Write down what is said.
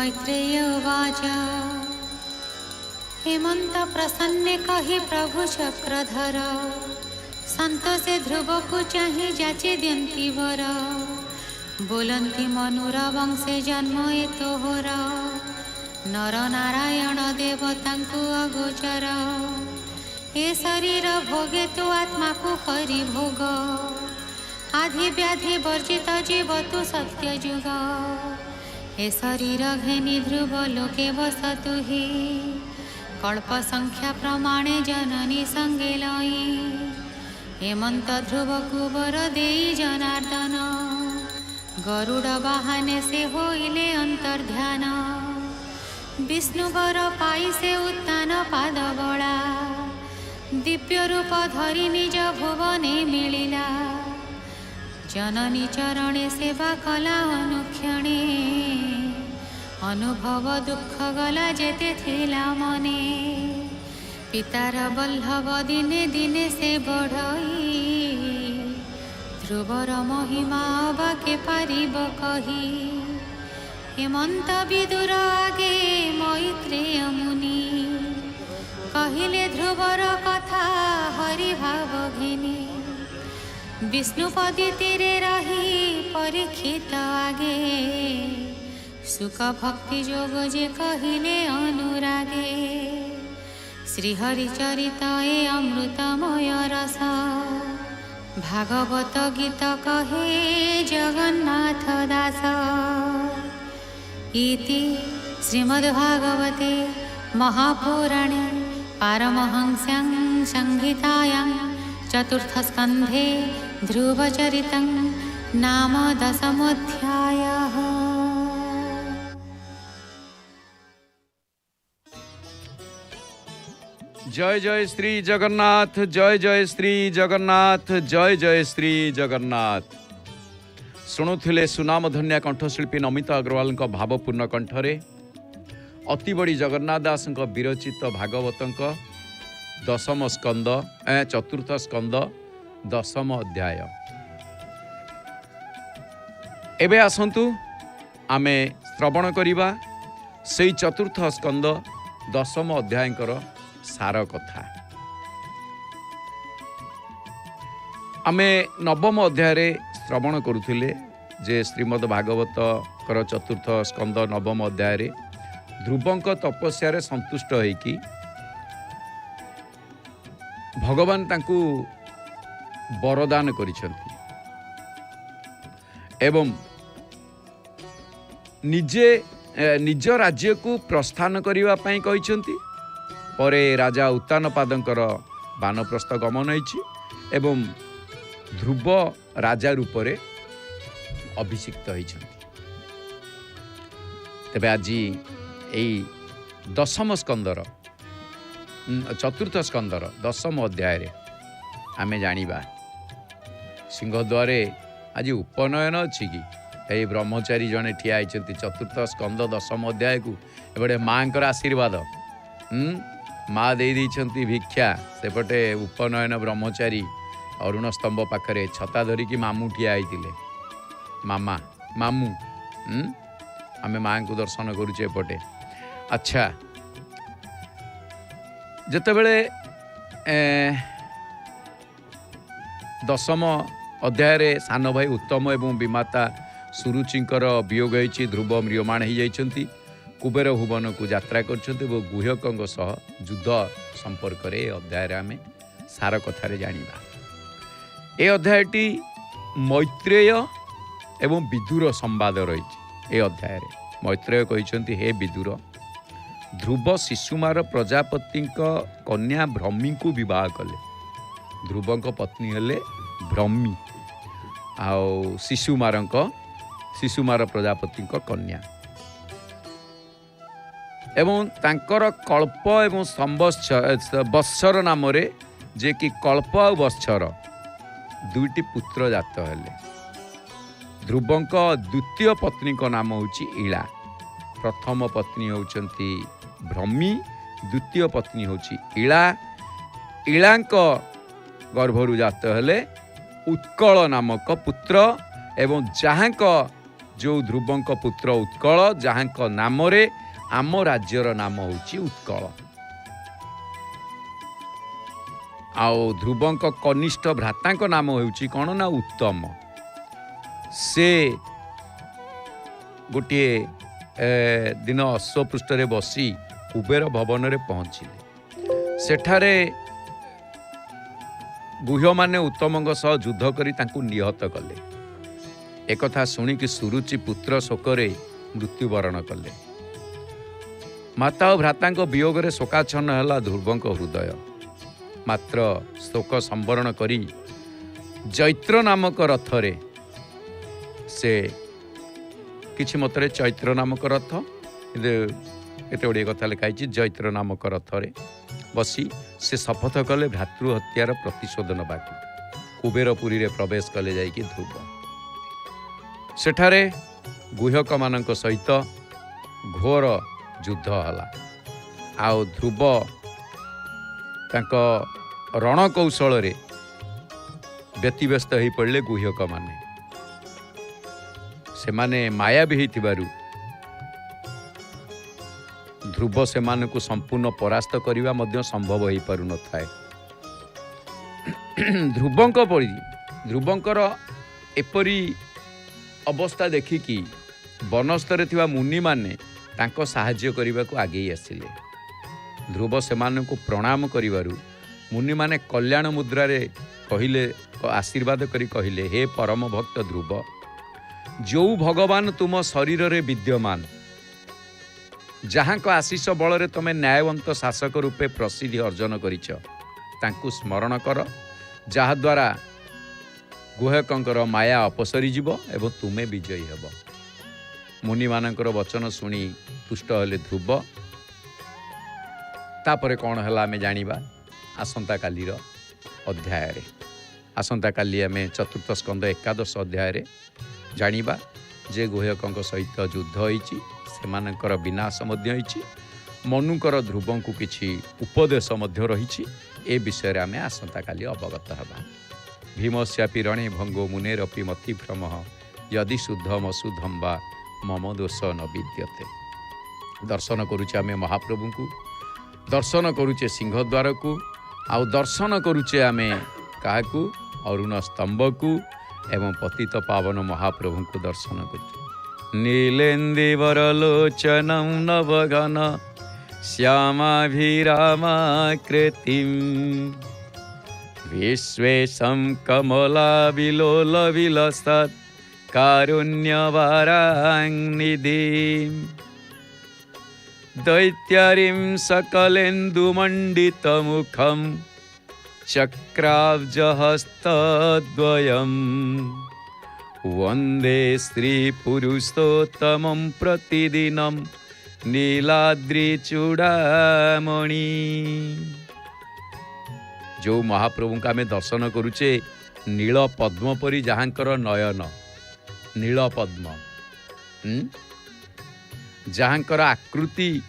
मैत्रेय उवाच हेमंत प्रसन्ने कहि प्रभु चक्रधर संतोषे ध्रुव को चाहे जाचे दियंती वर बोलंती मनुर वंशे जन्म ए तोहर नर नारायण देवतांकु अगोचर ए शरीर भोगे तो आत्मा को करी भोग आधि व्याधि वर्जित जीव तु सत्य जुग ए शरीर घेनी ध्रुव लोके बसतु ही कल्प संख्या प्रमाणे जननी संगे लई हेमंत ध्रुव कुबर देई जनार्दन गरुड़ वाहने से होइले अंतर्ध्यान विष्णुवर पाई से उत्तान पाद बड़ा दिव्य रूप धरी निज भुवने मिलिला जननी चरणे सेवा कला अनुक्षणे अनुभव दुख गला जेते थिला मने पितार बल्लभ दिने दिने से बढ़ई ध्रुवर महिमा बाके पारिब कही हेमंत विदुर आगे मैत्रेय मुनि कहिले ध्रुवर कथा हरि भाव घिनी विष्णुपदी तीरे रही परीक्षित आगे सुख भक्ति जोग जे कहिले अनुरागे श्रीहरि चरित ए अमृतमय रस भागवत गीत कहे जगन्नाथ दास इति श्रीमद्भागवते महापुराणे पारमहंस्यां संहितायां चतुर्थस्कन्धे ध्रुवचरितं नाम 10मोऽध्यायः। जय जय श्री जगन्नाथ, जय जय श्री जगन्नाथ, जय जय श्री जगन्नाथ। शुणुले सुनामधन्या कंठशिल्पी नमिता अग्रवाल भावपूर्ण कंठरे अति बड़ी जगन्नाथ दास विरचित भागवत 10म स्कंद चतुर्थ स्कंद 10म अध्याय। एबे आसंतु आमे श्रवण करिबा सेई चतुर्थ स्कंद 10म अध्यायकर सार कथा। आमे 9म अध्याय श्रवण करुथिले जे श्रीमद् भागवत कर चतुर्थ स्कंद 9म अध्याय ध्रुवंक तपस्या संतुष्ट होइकी भगवान तांकू वरदान करिसंती एवं निज राज्य को प्रस्थान करिवा पई कहिसंती। परे राजा उत्तानपादंकर बानप्रस्थ गमन होइछि एवं ध्रुव राजा रूप में अभिषिक्त होइछन्ति। तेबे आज एई 10म स्कंदर चतुर्थ स्कंदर 10म अध्याय आमे जानिबा सिंहद्वारे आज उपनयन अछि कि ए ब्रह्मचारी जने ठिया होइछन्ति चतुर्थ स्कंद 10म अध्याय को एबडे मांकर आशीर्वाद माँ दे दी भिक्षा सेपटे उपनयन ब्रह्मचारी अरुण स्तंभ पाखरे छता धरिकी मामू ठिया होइतिले मामा मामू आमे माँ को दर्शन करुचे एपटे। अच्छा जेतेबेले 10म अध्याय सान भाई उत्तम एवं विमाता सुरुचिंकर वियोग होइछि ध्रुव म्रियमाण हो जाइछन्ति कुबेर भुवन को यात्रा करछन्ति वो गुह्यकंग सह युद्ध संपर्क रे अध्याय रे आमे सार कथारे जानिबा। ए अध्यायटी मैत्रेय एवं विदुर संवाद रही। ए अध्याय रे मैत्रेय कहिसंति हे विदुर ध्रुव शिशुमार प्रजापति कन्या भ्रमी को विवाह कले। ध्रुवंक पत्नी हेले भ्रमी आउ शिशुमार प्रजापति कन्या एवं तांकर कल्प एवं बत्सर नाम रे जे कि कल्प और बत्सर दुईटी पुत्र जात हेले। ध्रुवंक द्वितीय पत्नी का नाम होची इला। प्रथम पत्नी होचंती भ्रमी, द्वितीय पत्नी होची इला। इलांक गर्भरु जात हेले उत्कल नामक पुत्र एवं जहाँक जो ध्रुवंक पुत्र उत्कल जहाँक नामरे आम राज्यर नाम होची उत्कल। आओ ध्रुवंक कनिष्ठ भ्रातांक नाम होची कौन ना उत्तम। से गोटे दिन अश्वपृष्ठ बसी कुबेर भवन में पहुँचिले। सेठारे गुह्य माने उत्तम सह युद्ध करी तांकु निहत कले। एकथा शुणिकी सुरुचि पुत्र शोकरे मृत्युवरण कले। माता और भ्रातांक वियोगरे शोकाच्छन्न है ध्रुवंक हृदय। मात्र शोक संवरण करी जैत्र नामक रथरे से किछि मतरे चैत्र नामक रथ एते गुड़िए कथा लिखाई जैत्र नामक रथरे बसी से शपथ कले भ्रातृ हत्यार प्रतिशोध नबाकू। कुबेरपुरी रे प्रवेश कले जाइकी ध्रुव। सेठारे गुह्यक मानक सहित घोर युद्ध हला। आओ ध्रुव तांको रणकौशल रे व्यतिव्यस्त हो पड़े। गुह्यक माने सेमाने माया भी होइथिबारु ध्रुव सेमानकु संपूर्ण परास्त करिवा मध्य संभव हो पारु न थाए। ध्रुवंकर एपरी अवस्था देखिकी वनस्थरे थिबा मुनि माने तांको साहाय्य करिबाकु आगे आसिले। ध्रुव सेमानकु प्रणाम करिवारु मुनि माने कल्याण मुद्रा रे कहिले आशीर्वाद करी कहिले, हे परम भक्त ध्रुव, जो भगवान तुम शरीर रे विद्यमान, जहाँ को आशीष बल रे तमे न्यायवंत शासक रूपे प्रसिद्धि अर्जन करिछ, तांकु स्मरण कर, जहा द्वारा गुहकंकर माया अपसरी जीव एवं तुमे विजयी हेब। मुनि मानकर वचन सुनी तुष्ट हेले ध्रुव। तापरे कौन है आमे जानिबा आसंता कालीर अध्याय रे। आसंता काली आमे चतुर्थ स्कंद 11 अध्याय रे जानिबा जे गुहकंक सहित युद्ध होईची, सेमानकर विनाश मध्य होईची, मनुकर ध्रुवंकु किछि उपदेश मध्य रहिछि। ए विषय रे आमे आसंता काली अवगत हेबा। भीमस्यापि रणे भंगो मुनेरपि मतिभ्रमः यदि शुद्धम अशुद्धम वा मम दोष न विद्यते। दर्शन करुचे आमे महाप्रभु को, दर्शन करुचे सिंहद्वार को, आउ दर्शन करुचे आमे काहाकू अरुण स्तंभ को एवं पतित पावन महाप्रभु को दर्शन करुचे। नीलेन्दीवरलोचनं नवघन श्यामाभिरामाकृतिं विश्वेशं कमलाविलोलविलसत् कारुण्यवाराङ्निधिं दैत्यारीं सकलेन्दुमण्डितमुखं चक्राब्जहस्तद्वयं वन्दे श्रीपुरुषोत्तमं प्रतिदिनं नीलाद्रिचूडामणि। जो महाप्रभु का आमे दर्शन करुचे नील पद्म परी जहाँकर नयन, नील पद्म जहाँकर आकृति